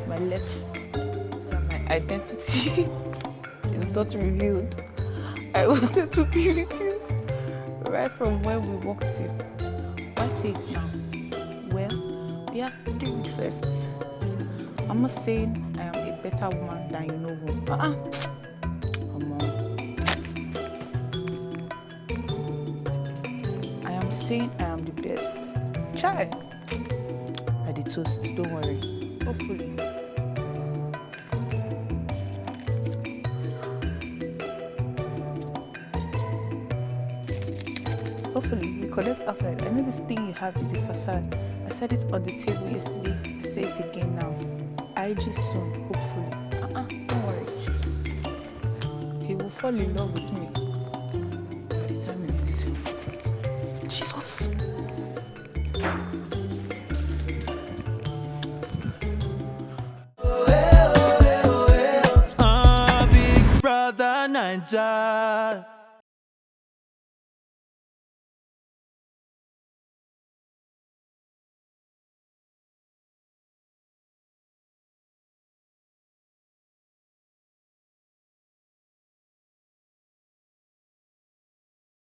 My letter so that my identity is not revealed. I wanted to be with you right from when we walked in. Why say it now? Well, we have 3 weeks left. I'm not saying I am a better woman than you know who. Come on. I am saying I am the best. Try. At the toast, don't worry. Hopefully. Hopefully, we connect outside. I know this thing you have is a facade. I said it on the table yesterday. I say it again now. IG soon, hopefully. Don't worry. He will fall in love with me by the time he visits you. Jesus. Big brother Naija.